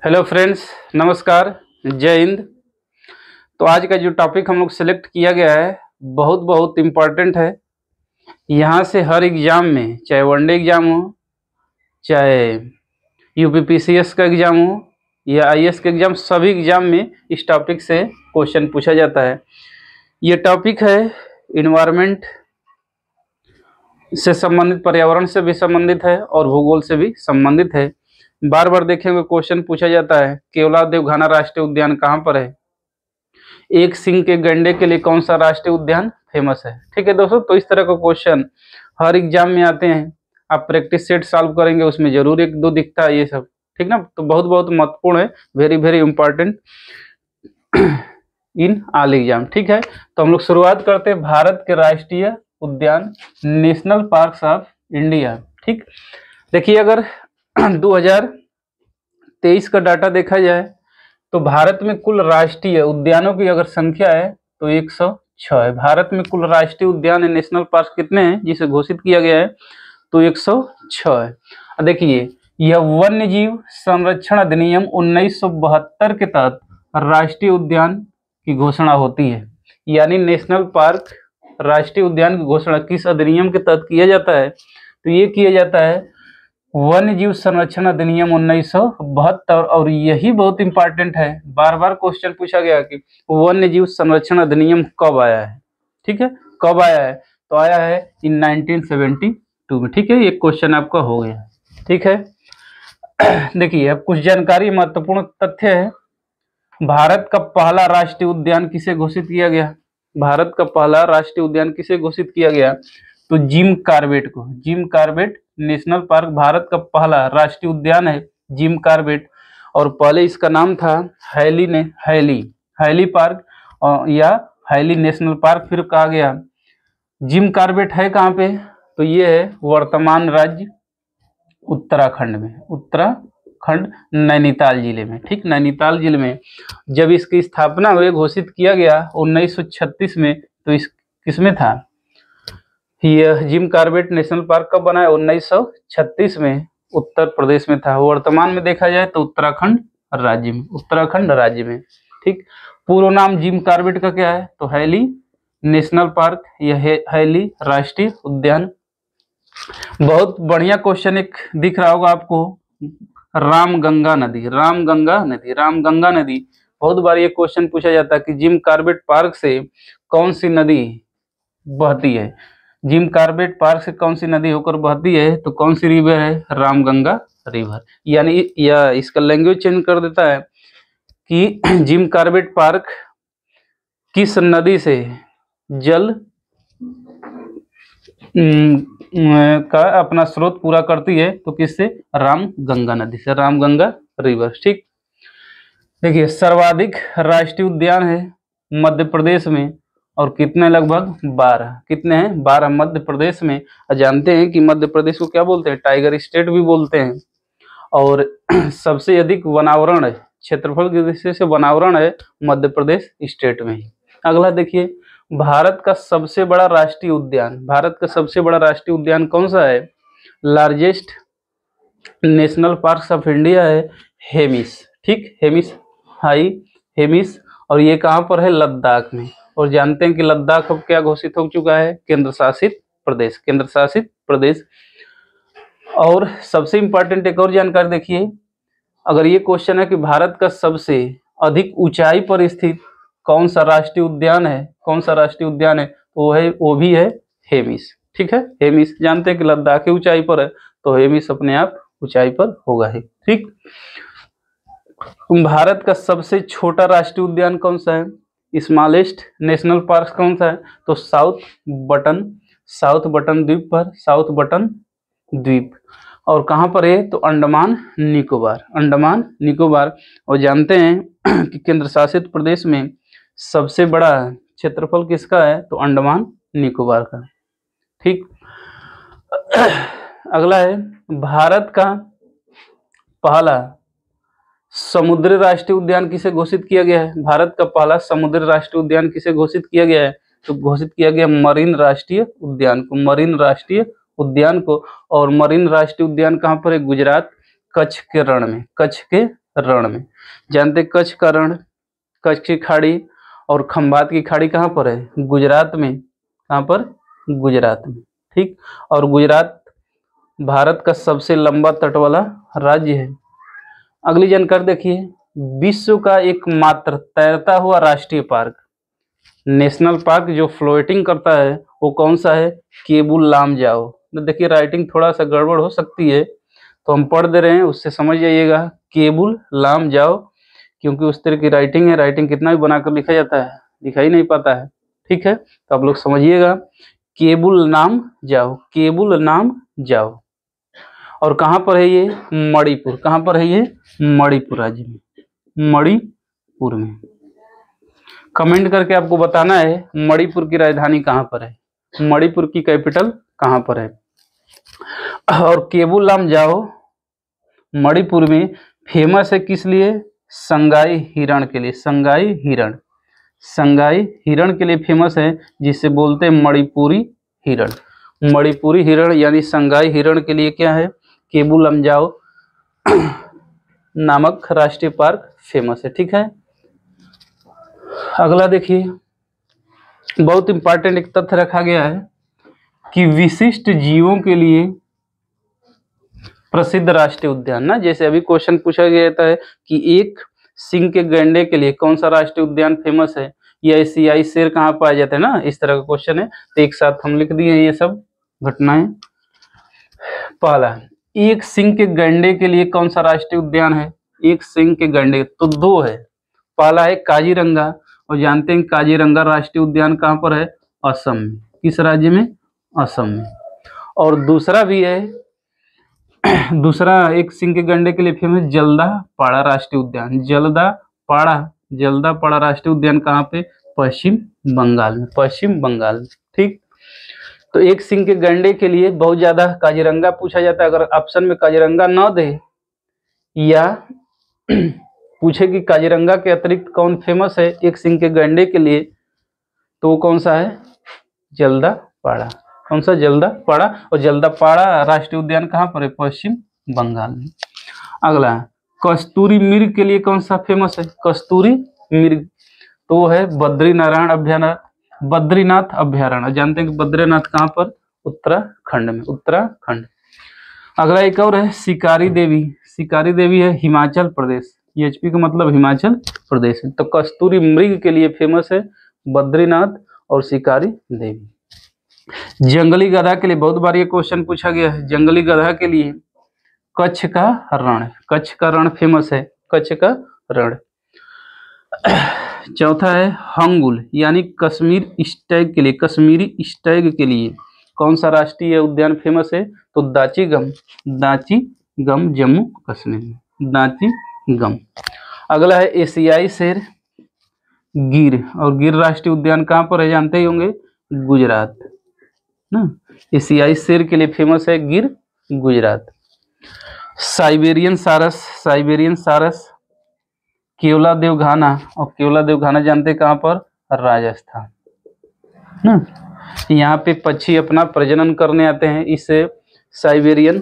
Hello friends, नमस्कार, जय हिंद। तो आज का जो टॉपिक हम लोग सेलेक्ट किया गया है बहुत बहुत इम्पॉर्टेंट है। यहाँ से हर एग्ज़ाम में, चाहे वनडे एग्ज़ाम हो, चाहे यूपीपीसीएस का एग्ज़ाम हो या आईएएस का एग्ज़ाम, सभी एग्ज़ाम में इस टॉपिक से क्वेश्चन पूछा जाता है। ये टॉपिक है इन्वायरमेंट से संबंधित, पर्यावरण से भी संबंधित है और भूगोल से भी संबंधित है। बार बार देखेंगे क्वेश्चन पूछा जाता है, केवलादेव घाना राष्ट्रीय उद्यान कहाँ पर है? एक सिंह के गैंडे के लिए कौन सा राष्ट्रीय उद्यान फेमस है? ठीक है दोस्तों, तो इस तरह का क्वेश्चन हर एग्जाम में आते हैं। आप प्रैक्टिस सेट सॉल्व करेंगे, उसमें जरूर एक दो दिखता है ये सब, ठीक ना। तो बहुत बहुत महत्वपूर्ण है, very very important in all exam. ठीक है, तो हम लोग शुरुआत करते हैं भारत के राष्ट्रीय उद्यान, नेशनल पार्क्स ऑफ इंडिया। ठीक, देखिए अगर 2023 का डाटा देखा जाए तो भारत में कुल राष्ट्रीय उद्यानों की अगर संख्या है तो 106 है। भारत में कुल राष्ट्रीय उद्यान है, नेशनल पार्क कितने हैं जिसे घोषित किया गया है? तो 106 है। देखिए, यह वन्य जीव संरक्षण अधिनियम 1972 के तहत राष्ट्रीय उद्यान की घोषणा होती है। यानी नेशनल पार्क, राष्ट्रीय उद्यान की घोषणा किस अधिनियम के तहत किया जाता है? तो ये किया जाता है वन्य जीव संरक्षण अधिनियम 1972। और यही बहुत इंपॉर्टेंट है, बार बार क्वेश्चन पूछा गया कि वन्य जीव संरक्षण अधिनियम कब आया है। ठीक है, कब आया है? तो आया है इन 1972 में। ठीक है, ये क्वेश्चन आपका हो गया। ठीक है, देखिए अब कुछ जानकारी, महत्वपूर्ण तथ्य है। भारत का पहला राष्ट्रीय उद्यान किसे घोषित किया गया? भारत का पहला राष्ट्रीय उद्यान किसे घोषित किया गया? तो जिम कॉर्बेट को। Jim Corbett national park Bharat का पहला राष्ट्रीय उद्यान है, जिम कॉर्बेट। और पहले इसका नाम था हैली पार्क या हैली नेशनल पार्क, फिर कहा गया। जिम कॉर्बेट है कहाँ पे? तो ये है वर्तमान राज्य उत्तराखंड में, उत्तराखंड नैनीताल जिले में। ठीक, नैनीताल जिले में जब इसकी स्थापना हुई, घोषित किया गया 1936 में, तो इस किसमें था यह जिम कॉर्बेट नेशनल पार्क? कब बना है? 1936 में, उत्तर प्रदेश में था। वर्तमान में देखा जाए तो उत्तराखंड राज्य में, उत्तराखंड राज्य में। ठीक, पूर्ण नाम जिम कॉर्बेट का क्या है? तो हैली नेशनल पार्क या हैली राष्ट्रीय उद्यान। बहुत बढ़िया क्वेश्चन एक दिख रहा होगा आपको, रामगंगा नदी। रामगंगा नदी बहुत बार ये क्वेश्चन पूछा जाता है कि जिम कॉर्बेट पार्क से कौन सी नदी बहती है? जिम कॉर्बेट पार्क से कौन सी नदी होकर बहती है? तो कौन सी रिवर है? रामगंगा रिवर। यानी या इसका लैंग्वेज चेंज कर देता है कि जिम कॉर्बेट पार्क किस नदी से जल का अपना स्रोत पूरा करती है? तो किससे? रामगंगा नदी से, रामगंगा रिवर। ठीक, देखिए सर्वाधिक राष्ट्रीय उद्यान है मध्य प्रदेश में, और कितने? लगभग 12। कितने हैं? 12 मध्य प्रदेश में। जानते हैं कि मध्य प्रदेश को क्या बोलते हैं? टाइगर स्टेट भी बोलते हैं। और सबसे अधिक वनावरण है, क्षेत्रफल की दृष्टि से वनावरण है मध्य प्रदेश स्टेट में ही। अगला देखिए, भारत का सबसे बड़ा राष्ट्रीय उद्यान, भारत का सबसे बड़ा राष्ट्रीय उद्यान कौन सा है? Largest national parks of India है हेमिस। ठीक, हेमिस। और ये कहाँ पर है? लद्दाख में। और जानते हैं कि लद्दाख अब क्या घोषित हो चुका है? केंद्र शासित प्रदेश, केंद्र शासित प्रदेश। और सबसे इंपॉर्टेंट एक और जानकारी देखिए, अगर ये क्वेश्चन है कि भारत का सबसे अधिक ऊंचाई पर स्थित कौन सा राष्ट्रीय उद्यान है, कौन सा राष्ट्रीय उद्यान है? तो वो भी है हेमिस। ठीक है, हेमिस। जानते हैं कि लद्दाख की ऊंचाई पर है, तो हेमिस अपने आप ऊंचाई पर होगा ही। ठीक, भारत का सबसे छोटा राष्ट्रीय उद्यान कौन सा है? स्मॉलेस्ट नेशनल पार्क कौन सा है? तो साउथ बटन द्वीप पर, साउथ बटन द्वीप। और कहाँ पर है? तो अंडमान निकोबार। और जानते हैं कि केंद्र शासित प्रदेश में सबसे बड़ा क्षेत्रफल किसका है? तो अंडमान निकोबार का। ठीक, अगला है, भारत का पहला समुद्री राष्ट्रीय उद्यान किसे घोषित किया गया है? भारत का पहला समुद्री राष्ट्रीय उद्यान किसे घोषित किया गया है? तो घोषित किया गया मरीन राष्ट्रीय उद्यान को, मरीन राष्ट्रीय उद्यान को। और मरीन राष्ट्रीय उद्यान कहाँ पर है? गुजरात, कच्छ के रण में, कच्छ के रण में। जानते कच्छ का रण, कच्छ की खाड़ी और खंबात की खाड़ी कहाँ पर है? गुजरात में। कहाँ पर? गुजरात में। ठीक, और गुजरात भारत का सबसे लंबा तट वाला राज्य है। अगली जानकारी देखिए, विश्व का एकमात्र तैरता हुआ राष्ट्रीय पार्क, नेशनल पार्क जो फ्लोटिंग करता है वो कौन सा है? केबुल लामजाओ। तो देखिए राइटिंग थोड़ा सा गड़बड़ हो सकती है तो हम पढ़ दे रहे हैं, उससे समझ जाइएगा केबुल लामजाओ, क्योंकि उस तरह की राइटिंग है, राइटिंग कितना भी बनाकर लिखा जाता है दिखाई नहीं पाता है। ठीक है, तो आप लोग समझिएगा केबुल नाम जाओ, केबुल नाम जाओ। और कहाँ पर है ये? मणिपुर। कहाँ पर है ये? मणिपुर राज्य में, मणिपुर में। कमेंट करके आपको बताना है मणिपुर की राजधानी कहाँ पर है, मणिपुर की कैपिटल कहाँ पर है। और केबुल लामजाओ मणिपुर में फेमस है किस लिए? संगाई हिरण के लिए। संगाई हिरण, संगाई हिरण के लिए फेमस है, जिसे बोलते हैं मणिपुरी हिरण। मणिपुरी हिरण यानी संगाई हिरण के लिए क्या है? केबुल लामजाओ नामक राष्ट्रीय पार्क फेमस है। ठीक है, अगला देखिए, बहुत इंपॉर्टेंट एक तथ्य रखा गया है कि विशिष्ट जीवों के लिए प्रसिद्ध राष्ट्रीय उद्यान ना, जैसे अभी क्वेश्चन पूछा गया था कि एक सिंह के गैंडे के लिए कौन सा राष्ट्रीय उद्यान फेमस है, या एशियाई शेर कहाँ पाए जाते हैं ना, इस तरह का क्वेश्चन है। तो एक साथ हम लिख दिए ये सब घटनाएं। पहला, एक सिंह के गैंडे के लिए कौन सा राष्ट्रीय उद्यान है? एक सिंह के गैंडे तो दो है। पहला है काजीरंगा, और जानते हैं काजीरंगा राष्ट्रीय उद्यान कहाँ पर है? असम में। किस राज्य में? असम में। और दूसरा भी है दूसरा एक सिंह के गैंडे के लिए फेमस जल्दापाड़ा राष्ट्रीय उद्यान। जल्दापाड़ा राष्ट्रीय उद्यान कहाँ पे? पश्चिम बंगाल में, पश्चिम बंगाल में। ठीक, तो एक सिंह के गैंडे के लिए बहुत ज्यादा काजीरंगा पूछा जाता है। अगर ऑप्शन में काजीरंगा न दे या पूछे कि काजीरंगा के अतिरिक्त कौन फेमस है एक सिंह के गैंडे के लिए, तो कौन सा है? जल्दापाड़ा। कौन सा? जल्दापाड़ा। और जल्दापाड़ा राष्ट्रीय उद्यान कहाँ पर है? पश्चिम बंगाल में। अगला, कस्तूरी मृग के लिए कौन सा फेमस है? कस्तूरी मृग तो वो है बद्रीनाथ अभ्यारण्य। जानते हैं कि बद्रीनाथ कहाँ पर? उत्तराखंड में, उत्तराखंड। अगला एक और है शिकारी देवी। शिकारी देवी है हिमाचल प्रदेश। EHP का मतलब हिमाचल प्रदेश है। तो कस्तूरी मृग के लिए फेमस है बद्रीनाथ और शिकारी देवी। जंगली गधा के लिए बहुत बार ये क्वेश्चन पूछा गया है। जंगली गधा के लिए कच्छ का रण, कच्छ का रण फेमस है, कच्छ का रण। चौथा है हंगुल यानी कश्मीर स्टैग के लिए, कश्मीरी स्टैग के लिए कौन सा राष्ट्रीय उद्यान फेमस है? तो दाचीगम, दाचीगम जम्मू कश्मीर में, दाचीगम। अगला है एशियाई शेर गिर, और गिर राष्ट्रीय उद्यान कहाँ पर है? जानते ही होंगे, गुजरात ना। एशियाई शेर के लिए फेमस है गिर, गुजरात। साइबेरियन सारस, साइबेरियन सारस केवलादेव घाना, और केवलादेव घाना जानते कहाँ पर? राजस्थान ना। यहाँ पे पक्षी अपना प्रजनन करने आते हैं इस साइबेरियन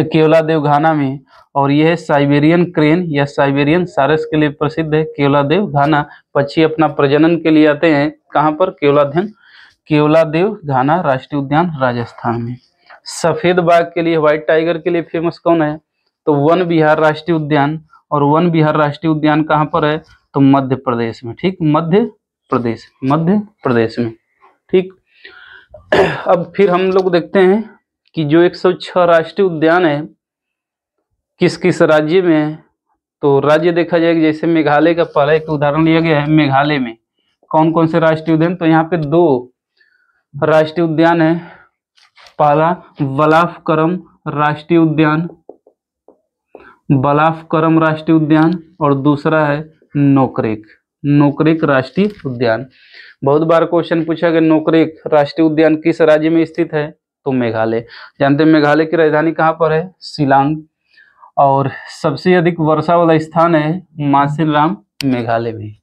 केवलादेव घाना में, और यह है साइबेरियन क्रेन या साइबेरियन सारस के लिए प्रसिद्ध है केवलादेव घाना। पक्षी अपना प्रजनन के लिए आते हैं कहाँ पर? केवलादेव घाना राष्ट्रीय उद्यान राजस्थान में। सफेद बाघ के लिए, व्हाइट टाइगर के लिए फेमस कौन है? तो वन विहार राष्ट्रीय उद्यान, और वन विहार राष्ट्रीय उद्यान कहाँ पर है? तो मध्य प्रदेश में। ठीक, मध्य प्रदेश में। ठीक, अब फिर हम लोग देखते हैं कि जो 106 राष्ट्रीय उद्यान है किस किस राज्य में है। तो राज्य देखा जाएगा, जैसे मेघालय का पहला एक उदाहरण लिया गया है। मेघालय में कौन कौन से राष्ट्रीय उद्यान? तो यहाँ पे 2 राष्ट्रीय उद्यान है। पहला बलाफकरम राष्ट्रीय उद्यान, बलाफकरम राष्ट्रीय उद्यान, और दूसरा है नोकरेक, नोकरेक राष्ट्रीय उद्यान। बहुत बार क्वेश्चन पूछा गया नोकरेक राष्ट्रीय उद्यान किस राज्य में स्थित है? तो मेघालय। जानते हैं मेघालय की राजधानी कहाँ पर है? शिलांग। और सबसे अधिक वर्षा वाला स्थान है मासिनराम, मेघालय में।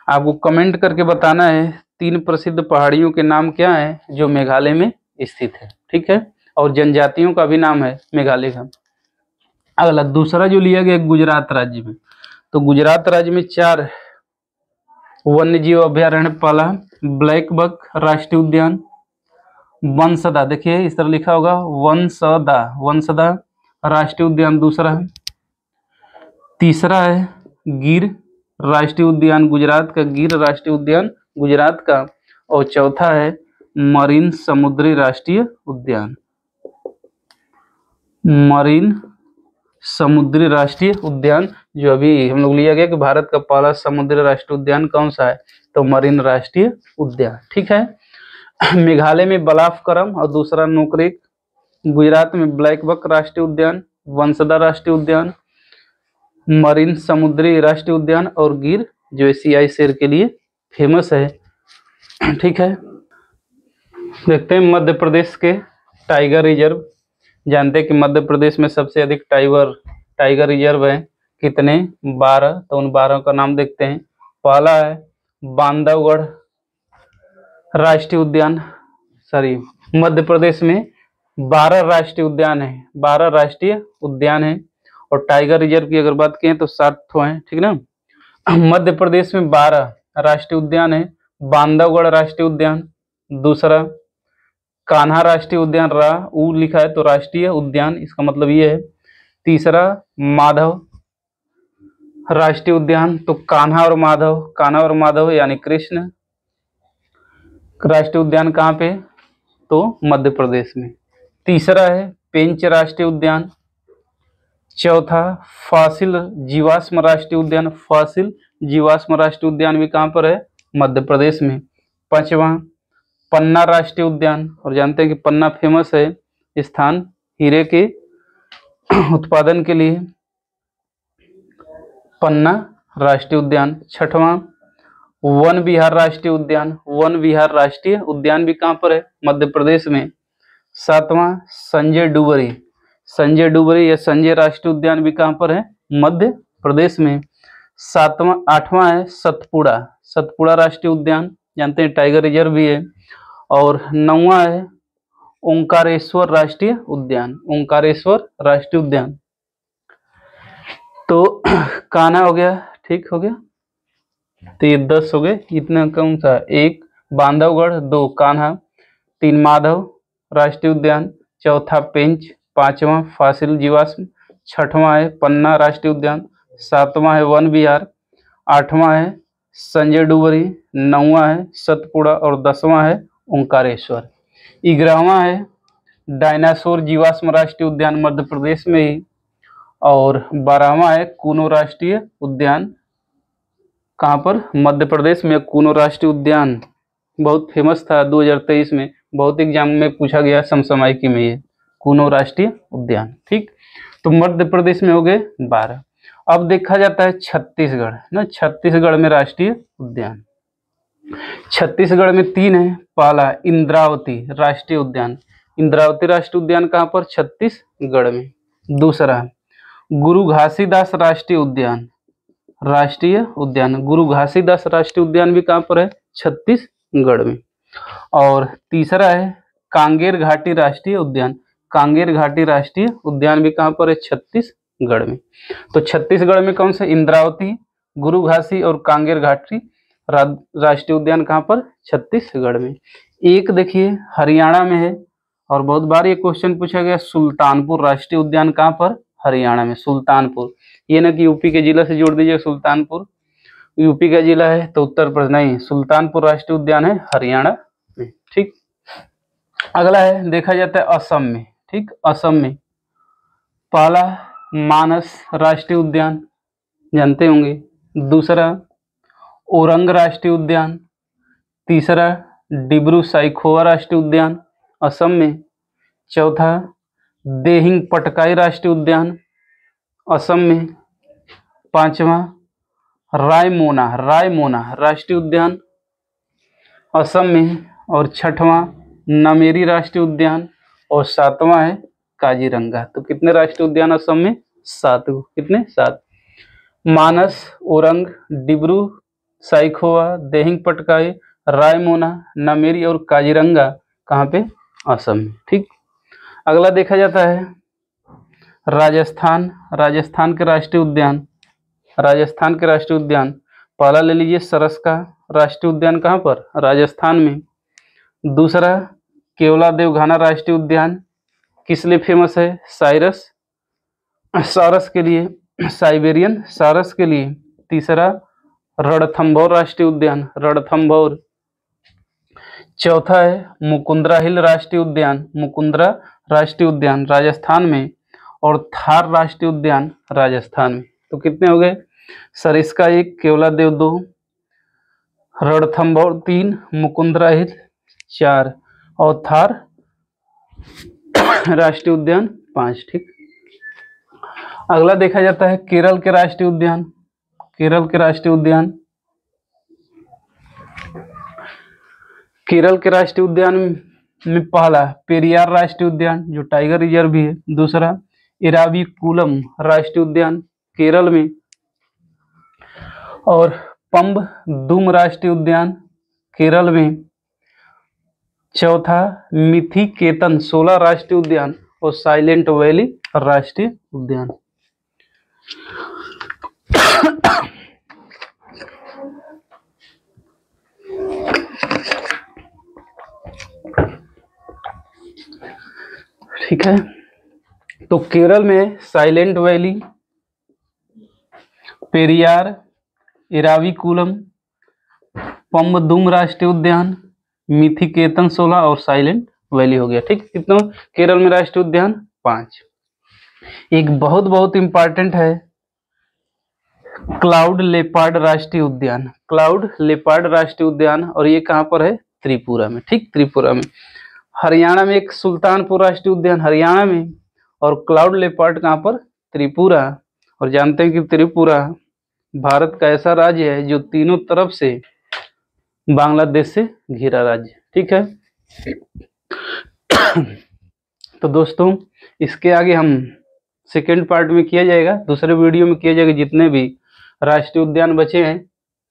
आपको कमेंट करके बताना है 3 प्रसिद्ध पहाड़ियों के नाम क्या है जो मेघालय में स्थित है। ठीक है, और जनजातियों का भी नाम है मेघालय का। अगला दूसरा जो लिया गया गुजरात राज्य में, तो गुजरात राज्य में 4 वन्य जीव अभ्यारण्य। पहला ब्लैक बक राष्ट्रीय उद्यान, वंसदा, देखिए इस तरह लिखा होगा वंसदा, वंसदा राष्ट्रीय उद्यान दूसरा है। तीसरा है गिर राष्ट्रीय उद्यान, गुजरात का गिर राष्ट्रीय उद्यान गुजरात का। और चौथा है मरीन समुद्री राष्ट्रीय उद्यान, मरीन समुद्री राष्ट्रीय उद्यान, जो अभी हम लोग लिया गया कि भारत का पहला समुद्री राष्ट्रीय उद्यान कौन सा है, तो मरीन राष्ट्रीय उद्यान। ठीक है। मेघालय में बलाफकरम और दूसरा नोकरेक। गुजरात में ब्लैक बक राष्ट्रीय उद्यान, वंसदा राष्ट्रीय उद्यान, मरीन समुद्री राष्ट्रीय उद्यान और गिर जो एशियाई शेर के लिए फेमस है। ठीक है। देखते हैं मध्य प्रदेश के टाइगर रिजर्व। जानते हैं कि मध्य प्रदेश में सबसे अधिक टाइगर रिजर्व है, कितने, 12। तो उन 12 का नाम देखते हैं। पहला है बांधवगढ़ राष्ट्रीय उद्यान, मध्य प्रदेश में 12 राष्ट्रीय उद्यान है, 12 राष्ट्रीय उद्यान है। और टाइगर रिजर्व की अगर बात करें तो 7 ठो है, ठीक ना। मध्य प्रदेश में 12 राष्ट्रीय उद्यान है। बांधवगढ़ राष्ट्रीय उद्यान, दूसरा कान्हा राष्ट्रीय उद्यान, ऊ लिखा है तो राष्ट्रीय उद्यान, इसका मतलब ये है। तीसरा माधव राष्ट्रीय उद्यान, तो कान्हा और माधव यानी कृष्ण राष्ट्रीय उद्यान कहाँ पे, तो मध्य प्रदेश में। तीसरा है पेंच राष्ट्रीय उद्यान। चौथा फासिल जीवाश्म राष्ट्रीय उद्यान, फासिल जीवाश्म राष्ट्रीय उद्यान भी कहाँ पर है, मध्य प्रदेश में। पांचवा पन्ना राष्ट्रीय उद्यान, और जानते हैं कि पन्ना फेमस है स्थान हीरे के उत्पादन के लिए, पन्ना राष्ट्रीय उद्यान। छठवां वन विहार राष्ट्रीय उद्यान, वन विहार राष्ट्रीय उद्यान भी कहाँ पर है, मध्य प्रदेश में। सातवां संजय डुबरी या संजय राष्ट्रीय उद्यान भी कहाँ पर है, मध्य प्रदेश में। आठवां है सतपुड़ा राष्ट्रीय उद्यान, जानते हैं टाइगर रिजर्व भी है। और 9वां है ओंकारेश्वर राष्ट्रीय उद्यान। तो कान्हा हो गया, ठीक हो गया, तो ये 10 हो गए। इतना कौन सा, 1 बांधवगढ़, 2 कान्हा, 3 माधव राष्ट्रीय उद्यान, चौथा पेंच, 5वां फासिल जीवाश्म, 6वां है पन्ना राष्ट्रीय उद्यान, 7वां है वन विहार, 8वां है संजय डुबरी, 9वां है सतपुड़ा और 10वां है ओंकारेश्वर। 11वां है डायनासोर जीवाश्म राष्ट्रीय उद्यान, मध्य प्रदेश में ही। और 12वां है कूनो राष्ट्रीय उद्यान, कहाँ पर, मध्य प्रदेश में। कूनो राष्ट्रीय उद्यान बहुत फेमस था, 2023 में बहुत एग्जाम में पूछा गया, समसामयिकी में, ये कूनो राष्ट्रीय उद्यान। ठीक, तो मध्य प्रदेश में हो गए 12। अब देखा जाता है छत्तीसगढ़ ना, छत्तीसगढ़ में राष्ट्रीय उद्यान। छत्तीसगढ़ में 3 है। पहला इंद्रावती राष्ट्रीय उद्यान, इंद्रावती राष्ट्रीय उद्यान कहाँ पर, छत्तीसगढ़ में। दूसरा गुरु घासीदास राष्ट्रीय उद्यान, गुरु घासीदास राष्ट्रीय उद्यान भी कहाँ पर है, छत्तीसगढ़ में। और तीसरा है कांगेर घाटी राष्ट्रीय उद्यान, कांगेर घाटी राष्ट्रीय उद्यान भी कहाँ पर है, छत्तीसगढ़ में। तो छत्तीसगढ़ में कौन सा, इंद्रावती, गुरु घासी और कांगेर घाटी राष्ट्रीय उद्यान कहाँ पर, छत्तीसगढ़ में। एक देखिए हरियाणा में है, और बहुत बार ये क्वेश्चन पूछा गया, सुल्तानपुर राष्ट्रीय उद्यान कहाँ पर, हरियाणा में, सुल्तानपुर। ये ना कि यूपी के जिला से जोड़ दीजिए, सुल्तानपुर यूपी का जिला है तो उत्तर प्रदेश नहीं, सुल्तानपुर राष्ट्रीय उद्यान है हरियाणा में। ठीक, अगला है देखा जाता है असम में। ठीक, असम में पहला मानस राष्ट्रीय उद्यान, जानते होंगे। दूसरा ओरंग राष्ट्रीय उद्यान, तीसरा डिब्रू साइखोवा राष्ट्रीय उद्यान असम में, चौथा देहिंग पटकाई राष्ट्रीय उद्यान असम में, पांचवा रायमोना राष्ट्रीय उद्यान असम में, और छठवां नमेरी राष्ट्रीय उद्यान, और 7वां है काजीरंगा। तो कितने राष्ट्रीय उद्यान असम में, 7। कितने, 7। मानस, ओरंग, डिब्रू साइखोवा, देहिंग पटकाई, रायमोना, नमेरी और काजीरंगा कहाँ पे, असम में। ठीक, अगला देखा जाता है राजस्थान, राजस्थान के राष्ट्रीय उद्यान, राजस्थान के राष्ट्रीय उद्यान पहला ले लीजिए सरस का राष्ट्रीय उद्यान, कहाँ पर, राजस्थान में। दूसरा केवलादेव घाना राष्ट्रीय उद्यान किस लिए फेमस है, सारस के लिए, साइबेरियन सारस के लिए। तीसरा रणथंभौर राष्ट्रीय उद्यान, रणथंभौर। चौथा है मुकुंदरा हिल राष्ट्रीय उद्यान, मुकुंदरा राष्ट्रीय उद्यान राजस्थान में। और थार राष्ट्रीय उद्यान राजस्थान में। तो कितने हो गए, सरिस्का 1, केवलादेव 2, रणथंभौर 3, मुकुंदरा हिल 4 और थार राष्ट्रीय उद्यान 5। ठीक, अगला देखा जाता है केरल के राष्ट्रीय उद्यान, केरल के राष्ट्रीय उद्यान। केरल के राष्ट्रीय उद्यान में पहला पेरियार राष्ट्रीय उद्यान जो टाइगर रिजर्व भी है। दूसरा इराविकुलम राष्ट्रीय उद्यान केरल में। और पंबदुम राष्ट्रीय उद्यान केरल में। चौथा मिथिकेतन 16 राष्ट्रीय उद्यान और साइलेंट वैली राष्ट्रीय उद्यान। ठीक है, तो केरल में साइलेंट वैली, पेरियार, इराविकुलम, पंबदुम राष्ट्रीय उद्यान, मिथिकेतन 16 और साइलेंट वैली हो गया। ठीक, कितना केरल में राष्ट्रीय उद्यान 5। एक बहुत बहुत इंपॉर्टेंट है क्लाउड लेपर्ड राष्ट्रीय उद्यान, क्लाउड लेपर्ड राष्ट्रीय उद्यान, और ये कहाँ पर है, त्रिपुरा में। ठीक, त्रिपुरा में। हरियाणा में एक सुल्तानपुर राष्ट्रीय उद्यान हरियाणा में, और क्लाउड लेपर्ड कहाँ पर, त्रिपुरा। और जानते हैं कि त्रिपुरा भारत का ऐसा राज्य है जो तीनों तरफ से बांग्लादेश से घिरा राज्य। ठीक है, तो दोस्तों इसके आगे हम सेकेंड पार्ट में किया जाएगा, दूसरे वीडियो में किया जाएगा जितने भी राष्ट्रीय उद्यान बचे हैं।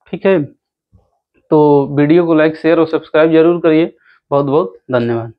ठीक है, तो वीडियो को लाइक, शेयर और सब्सक्राइब जरूर करिए। बहुत बहुत धन्यवाद।